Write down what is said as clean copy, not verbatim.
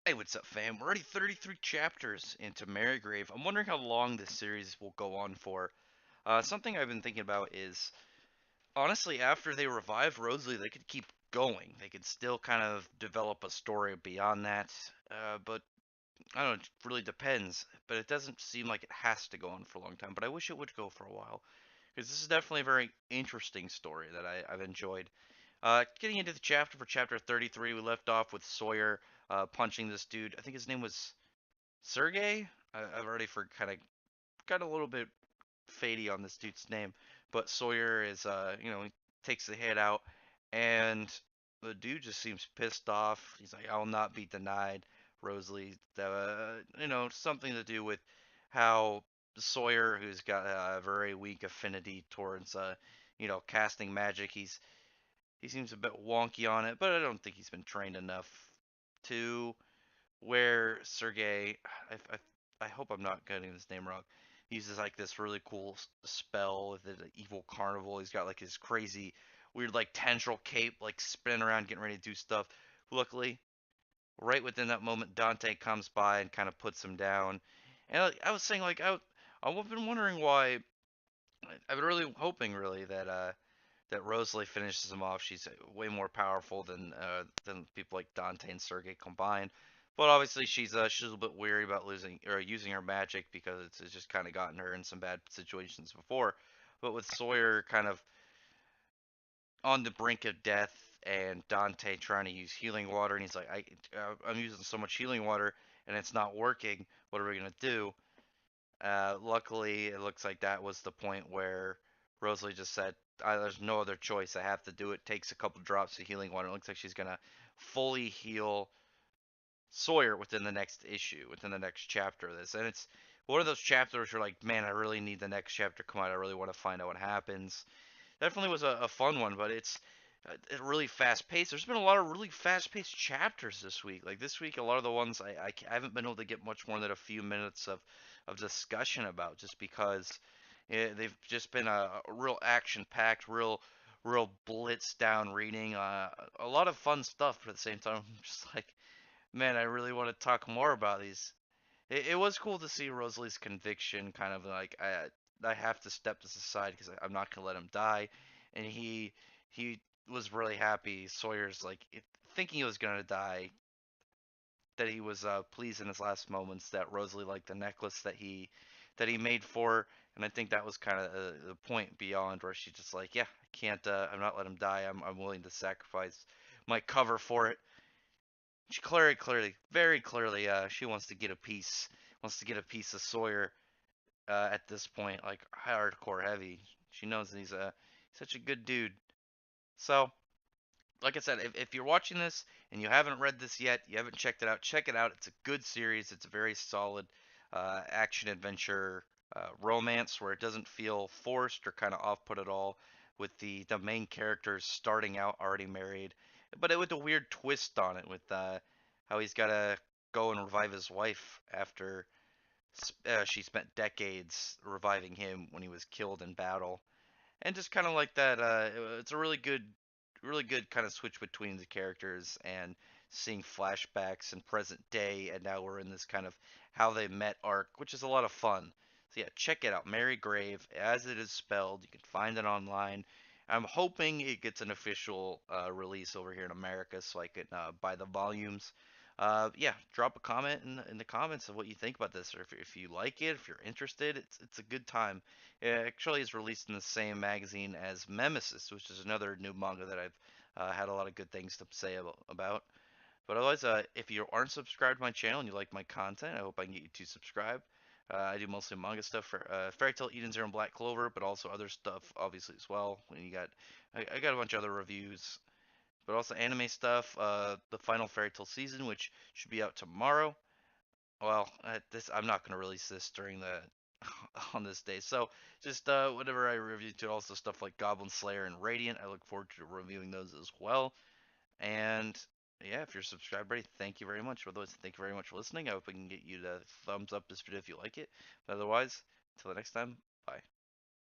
Hey, what's up, fam? We're already 33 chapters into Marygrave. I'm wondering how long this series will go on for. Something I've been thinking about is, honestly, after they revive Rosalie, they could keep going. They could still kind of develop a story beyond that. But I don't know, it really depends. But it doesn't seem like it has to go on for a long time. But I wish it would go for a while. Because this is definitely a very interesting story that I've enjoyed. Getting into the chapter for chapter 33, we left off with Sawyer punching this dude. I think his name was Sergey. I've already kind of got a little bit fadey on this dude's name, but Sawyer is he takes the hit out, and the dude just seems pissed off. He's like, "I will not be denied." Rosalie, something to do with how Sawyer, who's got a very weak affinity towards casting magic, he seems a bit wonky on it, but I don't think he's been trained enough to where Sergey, I, I hope I'm not getting this name wrong. He uses like this really cool spell with an evil carnival. He's got like his crazy, weird like tendril cape, like spinning around, getting ready to do stuff. Luckily, right within that moment, Dante comes by and kind of puts him down. And I was saying like I've been wondering why. I've been really hoping really that Rosalie finishes him off. She's way more powerful than people like Dante and Sergei combined. But obviously she's a little bit weary about losing or using her magic because it's just kind of gotten her in some bad situations before. But with Sawyer kind of on the brink of death and Dante trying to use healing water, and he's like, I'm using so much healing water and it's not working. What are we gonna do? Luckily, it looks like that was the point where Rosalie just said, "There's no other choice. I have to do it." Takes a couple drops of healing water. It looks like she's gonna fully heal Sawyer within the next issue, within the next chapter of this. And it's one of those chapters where, like, man, I really need the next chapter to come out. I really want to find out what happens. Definitely was a fun one, but it's really fast paced. There's been a lot of really fast paced chapters this week. Like this week, a lot of the ones I haven't been able to get much more than a few minutes of discussion about, just because they've just been a real action packed, real blitz down reading. A lot of fun stuff, but at the same time, I'm just like, man, I really want to talk more about these. It was cool to see Rosalie's conviction, kind of like I have to step this aside because I'm not gonna let him die, and he was really happy. Sawyer's like thinking he was gonna die, that he was pleased in his last moments that Rosalie liked the necklace that he made for her, and I think that was kind of the point beyond where she's just like, yeah, I can't, I'm not let him die. I'm willing to sacrifice my cover for it. She clearly, very clearly, she wants to get a piece of Sawyer at this point, like hardcore heavy. She knows that he's such a good dude. So, like I said, if you're watching this and you haven't read this yet, you haven't checked it out, check it out. It's a good series. It's a very solid action adventure romance where it doesn't feel forced or kind of off put at all. With the main characters starting out already married, but with a weird twist on it with how he's got to go and revive his wife after she spent decades reviving him when he was killed in battle, and just kind of like that. It's a really good kind of switch between the characters and seeing flashbacks and present day, and now we're in this kind of how they met arc, which is a lot of fun. So yeah, check it out, Mary Grave, as it is spelled. You can find it online. I'm hoping it gets an official release over here in America so I can buy the volumes. Yeah, drop a comment in the comments of what you think about this, or if you like it, if you're interested. It's a good time. It actually is released in the same magazine as Nemesis, which is another new manga that I've had a lot of good things to say about. But otherwise, if you aren't subscribed to my channel and you like my content, I hope I can get you to subscribe. I do mostly manga stuff for Fairy Tail Eden Zero and Black Clover, but also other stuff, obviously, as well. When you got, I got a bunch of other reviews, but also anime stuff. The final Fairy Tail season, which should be out tomorrow. Well, this I'm not gonna release this during the on this day. So just whatever I review to, also stuff like Goblin Slayer and Radiant. I look forward to reviewing those as well. And yeah, if you're subscribed already, thank you very much. Otherwise, thank you very much for listening. I hope I can get you to thumbs up this video if you like it. But otherwise, until the next time, bye.